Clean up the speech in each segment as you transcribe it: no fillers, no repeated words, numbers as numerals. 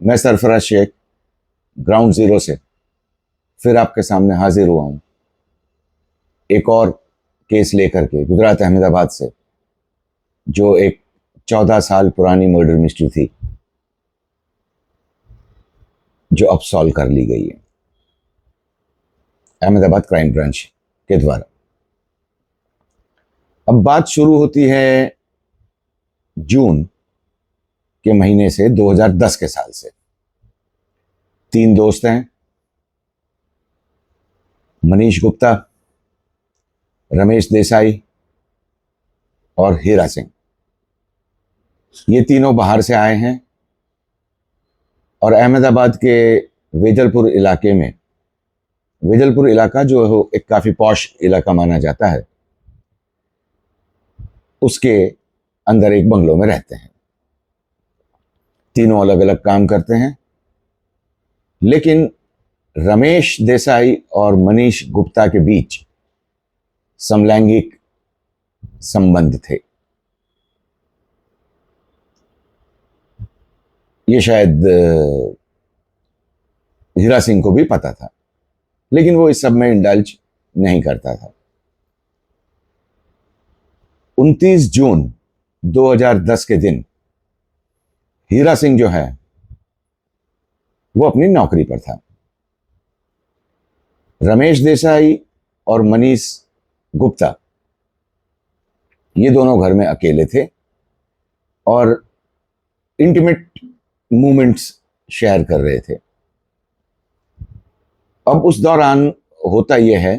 मैं Sarfaraz Sheikh ground zero से फिर आपके सामने हाजिर हुआ हूं एक और केस लेकर के गुजरात अहमदाबाद से, जो एक 14 साल पुरानी मर्डर मिस्ट्री थी जो अब सॉल्व कर ली गई है अहमदाबाद क्राइम ब्रांच के द्वारा। अब बात शुरू होती है जून के महीने से, 2010 के साल से। 3 दोस्त हैं, मनीष गुप्ता, रमेश देसाई और हीरा सिंह। ये तीनों बाहर से आए हैं और अहमदाबाद के वेजलपुर इलाके में, वेजलपुर इलाका जो है एक काफ़ी पॉश इलाका माना जाता है, उसके अंदर एक बंगलों में रहते हैं। तीनों अलग अलग काम करते हैं, लेकिन रमेश देसाई और मनीष गुप्ता के बीच समलैंगिक संबंध थे। ये शायद हीरा सिंह को भी पता था, लेकिन वो इस सब में इंडल्ज नहीं करता था। 29 जून 2010 के दिन हीरा सिंह जो है वो अपनी नौकरी पर था। रमेश देसाई और मनीष गुप्ता ये दोनों घर में अकेले थे और इंटीमेट मूवमेंट्स शेयर कर रहे थे। अब उस दौरान होता यह है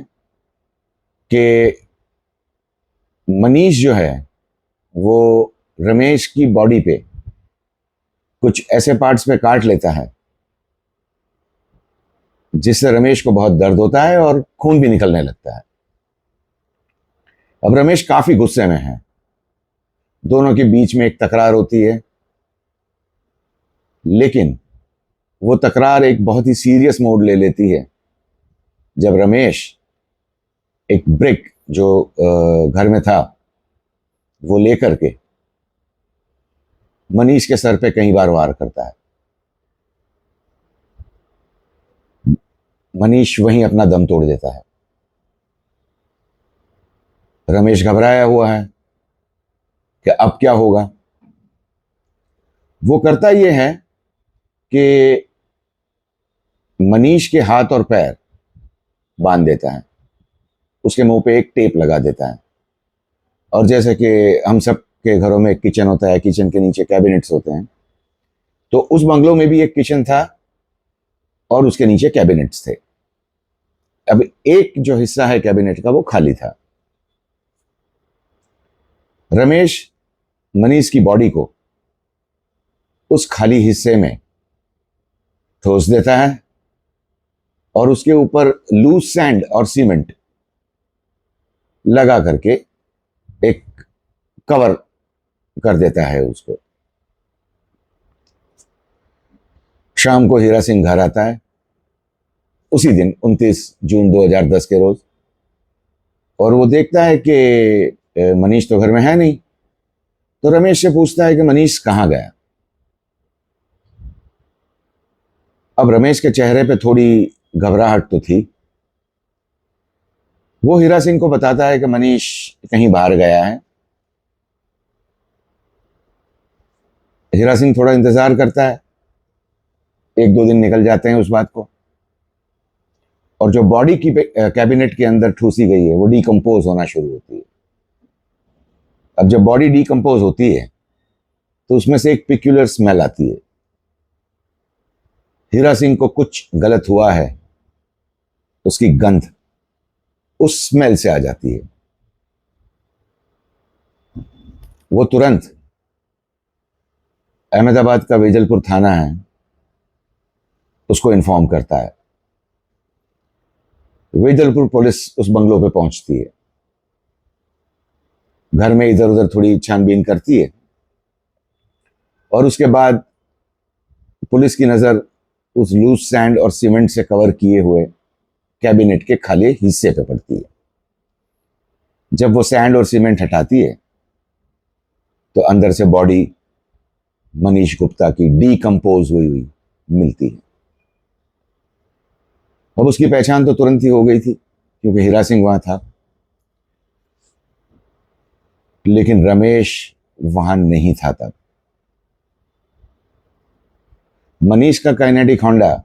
कि मनीष जो है वो रमेश की बॉडी पे कुछ ऐसे पार्ट्स पे काट लेता है जिससे रमेश को बहुत दर्द होता है और खून भी निकलने लगता है। अब रमेश काफी गुस्से में है, दोनों के बीच में एक तकरार होती है, लेकिन वो तकरार एक बहुत ही सीरियस मोड ले लेती है जब रमेश एक ब्रिक जो घर में था वो लेकर के मनीष के सर पे कई बार वार करता है। मनीष वहीं अपना दम तोड़ देता है। रमेश घबराया हुआ है कि अब क्या होगा। वो करता यह है कि मनीष के हाथ और पैर बांध देता है, उसके मुंह पे एक टेप लगा देता है, और जैसे कि हम सब के घरों में एक किचन होता है, किचन के नीचे कैबिनेट्स होते हैं, तो उस बंगलो में भी एक किचन था और उसके नीचे कैबिनेट्स थे। अब एक जो हिस्सा है कैबिनेट का वो खाली था। रमेश मनीष की बॉडी को उस खाली हिस्से में ठोस देता है और उसके ऊपर लूज सैंड और सीमेंट लगा करके एक कवर कर देता है उसको। शाम को हीरा सिंह घर आता है उसी दिन 29 जून 2010 के रोज, और वो देखता है कि मनीष तो घर में है नहीं, तो रमेश से पूछता है कि मनीष कहाँ गया। अब रमेश के चेहरे पे थोड़ी घबराहट तो थी। वो हीरा सिंह को बताता है कि मनीष कहीं बाहर गया है। हीरा सिंह थोड़ा इंतजार करता है, 1-2 दिन निकल जाते हैं उस बात को, और जो बॉडी की कैबिनेट के अंदर ठूसी गई है वो डिकम्पोज होना शुरू होती है। अब जब बॉडी डिकम्पोज होती है तो उसमें से एक पिक्यूलर स्मेल आती है। हीरा सिंह को कुछ गलत हुआ है, उसकी गंध उस स्मेल से आ जाती है। वो तुरंत अहमदाबाद का वेजलपुर थाना है उसको इन्फॉर्म करता है। वेजलपुर पुलिस उस बंगलो पे पहुंचती है, घर में इधर उधर थोड़ी छानबीन करती है, और उसके बाद पुलिस की नजर उस लूज सैंड और सीमेंट से कवर किए हुए कैबिनेट के खाली हिस्से पे पड़ती है। जब वो सैंड और सीमेंट हटाती है तो अंदर से बॉडी मनीष गुप्ता की डीकम्पोज हुई मिलती है। अब उसकी पहचान तो तुरंत ही हो गई थी क्योंकि हीरा सिंह वहां था, लेकिन रमेश वहां नहीं था तब। मनीष का काइनेटिक होंडा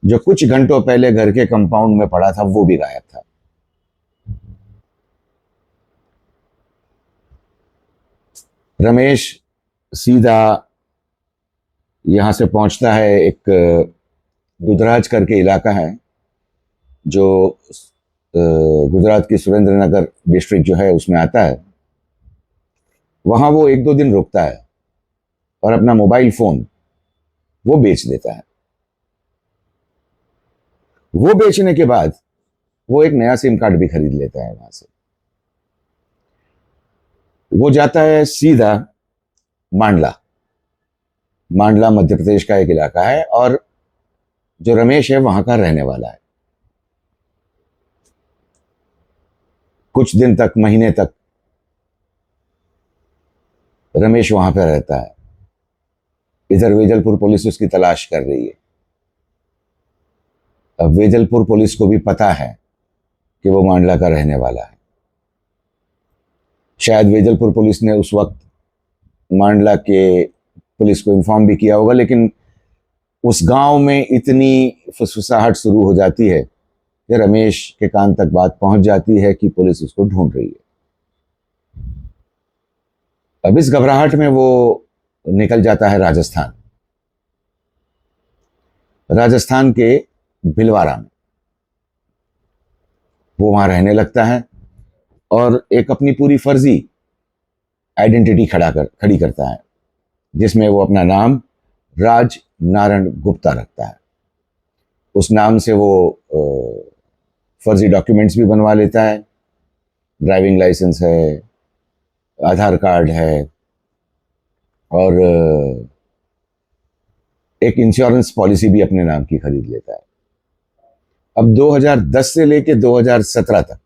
जो कुछ घंटों पहले घर के कंपाउंड में पड़ा था वो भी गायब था। रमेश सीधा यहां से पहुंचता है, एक दुधराज करके इलाका है जो गुजरात की सुरेंद्र नगर डिस्ट्रिक्ट जो है उसमें आता है। वहां वो 1-2 दिन रुकता है और अपना मोबाइल फोन वो बेच देता है। वो बेचने के बाद वो एक नया सिम कार्ड भी खरीद लेता है वहां से। वो जाता है सीधा मांडला। मांडला मध्य प्रदेश का एक इलाका है और जो रमेश है वहां का रहने वाला है। कुछ दिन तक, महीने तक रमेश वहां पर रहता है। इधर वेजलपुर पुलिस उसकी तलाश कर रही है। अब वेजलपुर पुलिस को भी पता है कि वो मांडला का रहने वाला है। शायद वेजलपुर पुलिस ने उस वक्त मांडला के पुलिस को इन्फॉर्म भी किया होगा, लेकिन उस गांव में इतनी फुसफुसाहट शुरू हो जाती है कि रमेश के कान तक बात पहुंच जाती है कि पुलिस उसको ढूंढ रही है। अब इस घबराहट में वो निकल जाता है राजस्थान। राजस्थान के भिलवाड़ा में वो वहां रहने लगता है और एक अपनी पूरी फर्जी आइडेंटिटी खड़ी करता है, जिसमें वो अपना नाम राज नारायण गुप्ता रखता है। उस नाम से वो फर्जी डॉक्यूमेंट्स भी बनवा लेता है। ड्राइविंग लाइसेंस है, आधार कार्ड है और एक इंश्योरेंस पॉलिसी भी अपने नाम की खरीद लेता है। अब 2010 से लेके 2017 तक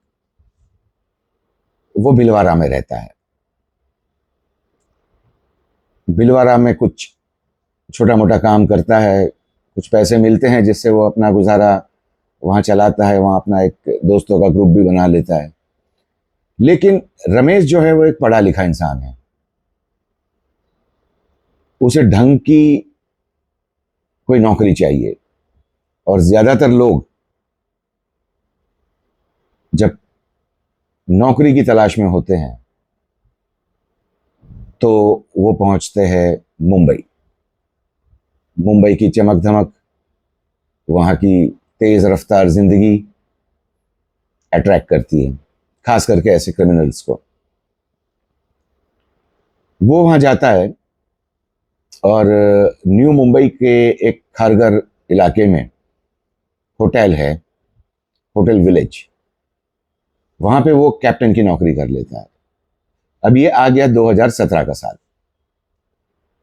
वो भिलवाड़ा में रहता है। भिलवाड़ा में कुछ छोटा मोटा काम करता है, कुछ पैसे मिलते हैं जिससे वो अपना गुजारा वहां चलाता है। वहां अपना एक दोस्तों का ग्रुप भी बना लेता है। लेकिन रमेश जो है वो एक पढ़ा लिखा इंसान है। उसे ढंग की कोई नौकरी चाहिए और ज्यादातर लोग जब नौकरी की तलाश में होते हैं तो वो पहुंचते हैं मुंबई। मुंबई की चमक धमक, वहां की तेज रफ्तार जिंदगी अट्रैक्ट करती है, खास करके ऐसे क्रिमिनल्स को। वो वहां जाता है और न्यू मुंबई के एक खारगर इलाके में होटल है, होटल विलेज। वहां पे वो कैप्टन की नौकरी कर लेता है। अब ये आ गया 2017 का साल।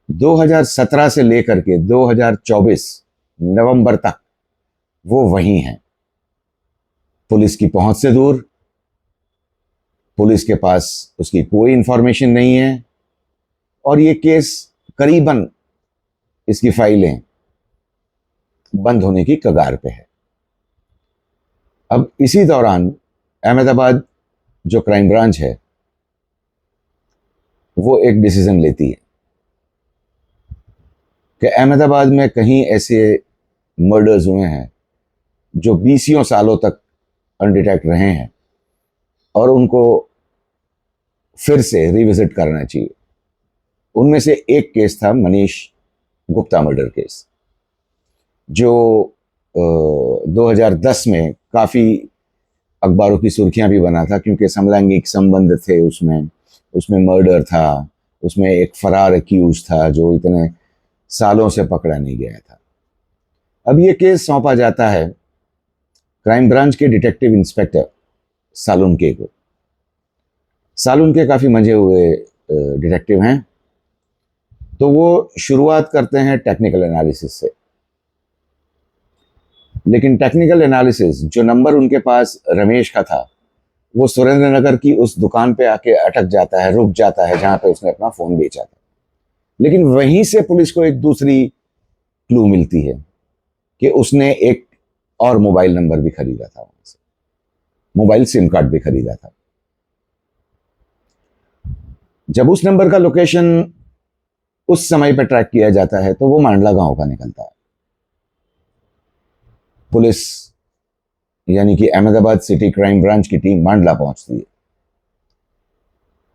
2017 से लेकर के 2024 नवंबर तक वो वहीं है, पुलिस की पहुंच से दूर। पुलिस के पास उसकी कोई इंफॉर्मेशन नहीं है और ये केस करीबन, इसकी फाइलें बंद होने की कगार पे है। अब इसी दौरान अहमदाबाद जो क्राइम ब्रांच है वो एक डिसीजन लेती है कि अहमदाबाद में कहीं ऐसे मर्डर्स हुए हैं जो 20 सालों तक अनडिटेक्ट रहे हैं और उनको फिर से रिविजिट करना चाहिए। उनमें से एक केस था मनीष गुप्ता मर्डर केस, जो 2010 में काफ़ी अखबारों की सुर्खियां भी बना था क्योंकि समलैंगिक संबंध थे उसमें। उसमें मर्डर था, उसमें एक फरार एक्यूज था जो इतने सालों से पकड़ा नहीं गया था। अब ये केस सौंपा जाता है क्राइम ब्रांच के डिटेक्टिव इंस्पेक्टर सालुनके को। सालुनके काफ़ी मंझे हुए डिटेक्टिव हैं, तो वो शुरुआत करते हैं टेक्निकल एनालिसिस से। लेकिन टेक्निकल एनालिसिस जो नंबर उनके पास रमेश का था वो सुरेंद्र नगर की उस दुकान पे आके अटक जाता है, रुक जाता है जहां पे उसने अपना फोन बेचा था। लेकिन वहीं से पुलिस को एक दूसरी क्लू मिलती है कि उसने एक और मोबाइल नंबर भी खरीदा था वहां से, मोबाइल सिम कार्ड भी खरीदा था। जब उस नंबर का लोकेशन उस समय पर ट्रैक किया जाता है तो वो मांडला गांव का निकलता है। पुलिस यानी कि अहमदाबाद सिटी क्राइम ब्रांच की टीम मांडला पहुंचती है।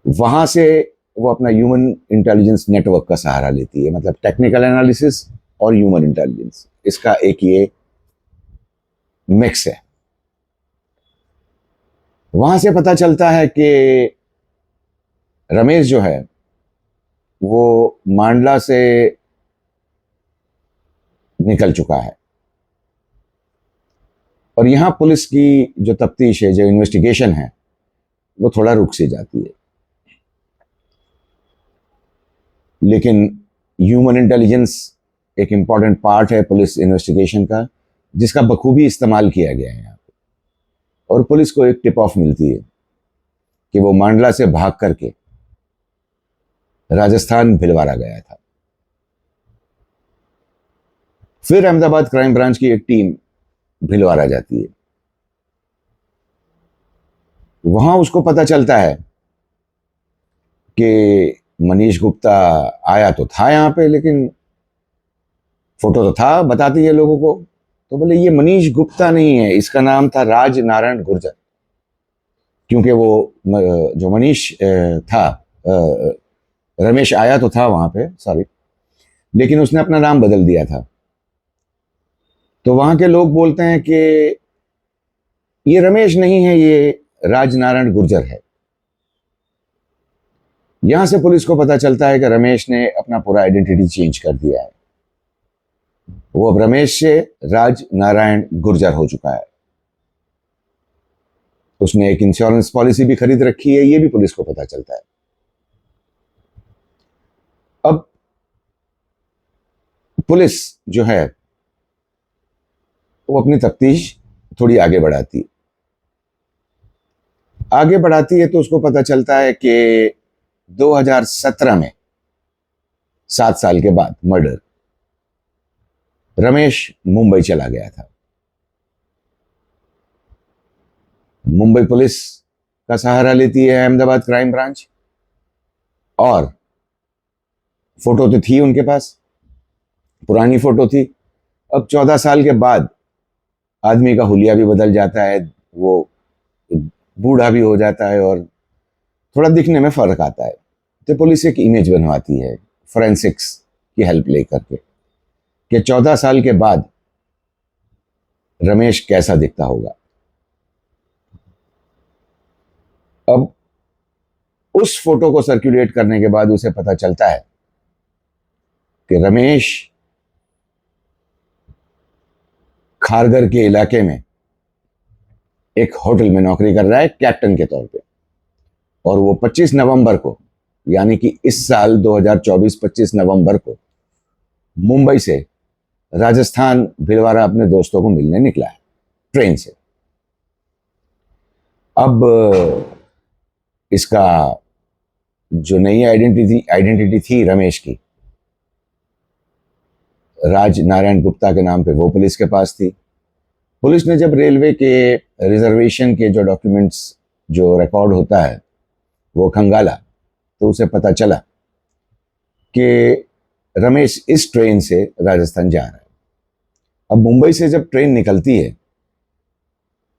वहां से वो अपना ह्यूमन इंटेलिजेंस नेटवर्क का सहारा लेती है, मतलब टेक्निकल एनालिसिस और ह्यूमन इंटेलिजेंस, इसका एक ये मिक्स है। वहां से पता चलता है कि रमेश जो है वो मांडला से निकल चुका है, और यहां पुलिस की जो तफ्तीश है, जो इन्वेस्टिगेशन है, वो थोड़ा रुक सी जाती है। लेकिन ह्यूमन इंटेलिजेंस एक इंपॉर्टेंट पार्ट है पुलिस इन्वेस्टिगेशन का, जिसका बखूबी इस्तेमाल किया गया है यहाँ पे। और पुलिस को एक टिप ऑफ मिलती है कि वो मांडला से भाग करके राजस्थान भिलवाड़ा गया था। फिर अहमदाबाद क्राइम ब्रांच की एक टीम भिलवाड़ा जाती है। वहां उसको पता चलता है कि मनीष गुप्ता आया तो था यहाँ पे, लेकिन फोटो तो था, बताती है लोगों को। तो बोले ये मनीष गुप्ता नहीं है, इसका नाम था राज नारायण गुर्जर। क्योंकि वो जो मनीष था, रमेश आया तो था वहां पे, सॉरी, लेकिन उसने अपना नाम बदल दिया था। तो वहां के लोग बोलते हैं कि ये रमेश नहीं है, ये राजनारायण गुर्जर है। यहां से पुलिस को पता चलता है कि रमेश ने अपना पूरा आइडेंटिटी चेंज कर दिया है। वो अब रमेश से राज नारायण गुर्जर हो चुका है। उसने एक इंश्योरेंस पॉलिसी भी खरीद रखी है, ये भी पुलिस को पता चलता है। अब पुलिस जो है वो अपनी तफ्तीश थोड़ी आगे बढ़ाती है तो उसको पता चलता है कि 2017 में 7 साल के बाद मर्डर, रमेश मुंबई चला गया था। मुंबई पुलिस का सहारा लेती है अहमदाबाद क्राइम ब्रांच, और फोटो तो थी उनके पास, पुरानी फोटो थी। अब 14 साल के बाद आदमी का हुलिया भी बदल जाता है, वो बूढ़ा भी हो जाता है और थोड़ा दिखने में फर्क आता है। तो पुलिस एक इमेज बनवाती है फोरेंसिक्स की हेल्प लेकर के कि 14 साल के बाद रमेश कैसा दिखता होगा। अब उस फोटो को सर्कुलेट करने के बाद उसे पता चलता है कि रमेश खारगर के इलाके में एक होटल में नौकरी कर रहा है कैप्टन के तौर पे, और वो 25 नवंबर को, यानी कि इस साल 2024 25 नवंबर को मुंबई से राजस्थान भिलवाड़ा अपने दोस्तों को मिलने निकला है ट्रेन से। अब इसका जो नई आइडेंटिटी थी रमेश की, राज नारायण गुप्ता के नाम पे, वो पुलिस के पास थी। पुलिस ने जब रेलवे के रिजर्वेशन के जो डॉक्यूमेंट्स, जो रिकॉर्ड होता है, वो खंगाला, तो उसे पता चला कि रमेश इस ट्रेन से राजस्थान जा रहा है। अब मुंबई से जब ट्रेन निकलती है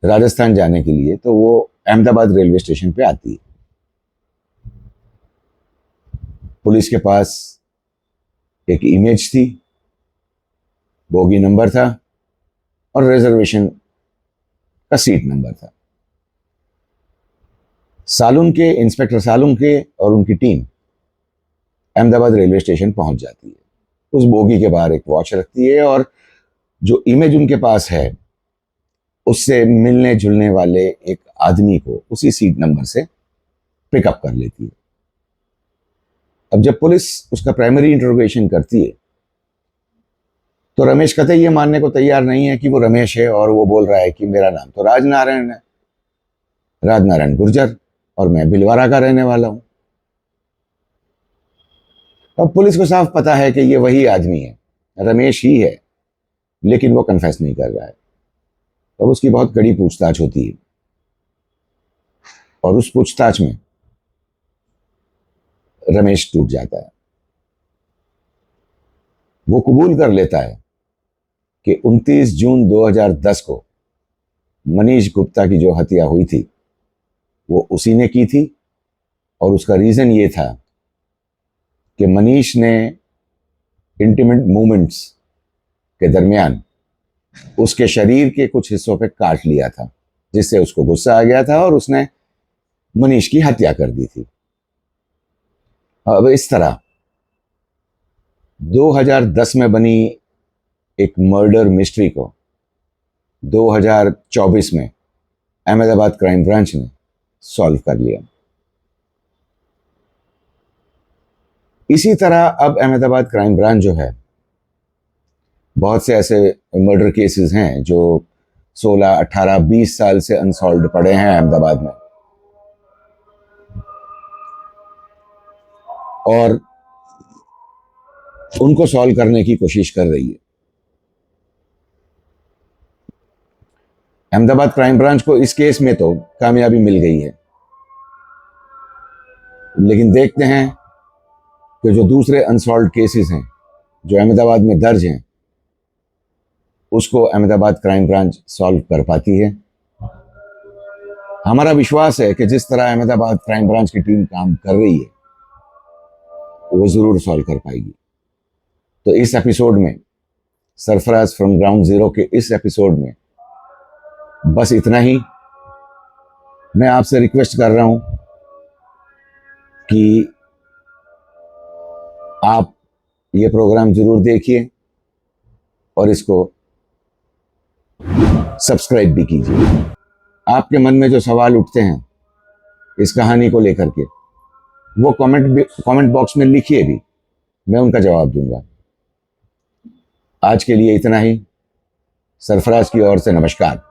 राजस्थान जाने के लिए, तो वो अहमदाबाद रेलवे स्टेशन पे आती है। पुलिस के पास एक इमेज थी, बोगी नंबर था और रिजर्वेशन का सीट नंबर था। सालुन इंस्पेक्टर सालुन और उनकी टीम अहमदाबाद रेलवे स्टेशन पहुंच जाती है। उस बोगी के बाहर एक वॉच रखती है और जो इमेज उनके पास है उससे मिलने जुलने वाले एक आदमी को उसी सीट नंबर से पिकअप कर लेती है। अब जब पुलिस उसका प्राइमरी इंटरोगेशन करती है तो रमेश कतई ये मानने को तैयार नहीं है कि वो रमेश है, और वो बोल रहा है कि मेरा नाम तो राजनारायण है, राजनारायण गुर्जर, और मैं भिलवाड़ा का रहने वाला हूं। अब पुलिस को साफ पता है कि ये वही आदमी है, रमेश ही है, लेकिन वो कन्फेस नहीं कर रहा है। और उसकी बहुत कड़ी पूछताछ होती है, और उस पूछताछ में रमेश टूट जाता है। वो कबूल कर लेता है कि 29 जून 2010 को मनीष गुप्ता की जो हत्या हुई थी वो उसी ने की थी, और उसका रीजन ये था कि मनीष ने इंटीमेट मूवमेंट्स के दरमियान उसके शरीर के कुछ हिस्सों पे काट लिया था, जिससे उसको गुस्सा आ गया था और उसने मनीष की हत्या कर दी थी। अब इस तरह 2010 में बनी एक मर्डर मिस्ट्री को 2024 में अहमदाबाद क्राइम ब्रांच ने सॉल्व कर लिया। इसी तरह अब अहमदाबाद क्राइम ब्रांच जो है, बहुत से ऐसे मर्डर केसेस हैं जो 16, 18, 20 साल से अनसॉल्व्ड पड़े हैं अहमदाबाद में, और उनको सॉल्व करने की कोशिश कर रही है। अहमदाबाद क्राइम ब्रांच को इस केस में तो कामयाबी मिल गई है, लेकिन देखते हैं कि जो दूसरे अनसॉल्व्ड केसेस हैं जो अहमदाबाद में दर्ज हैं, उसको अहमदाबाद क्राइम ब्रांच सॉल्व कर पाती है। हमारा विश्वास है कि जिस तरह अहमदाबाद क्राइम ब्रांच की टीम काम कर रही है, वो जरूर सॉल्व कर पाएगी। तो इस एपिसोड में, सरफराज फ्रॉम ग्राउंड जीरो के इस एपिसोड में बस इतना ही। मैं आपसे रिक्वेस्ट कर रहा हूं कि आप ये प्रोग्राम जरूर देखिए और इसको सब्सक्राइब भी कीजिए। आपके मन में जो सवाल उठते हैं इस कहानी को लेकर के, वो कमेंट बॉक्स में लिखिए भी, मैं उनका जवाब दूंगा। आज के लिए इतना ही। सरफराज की ओर से नमस्कार।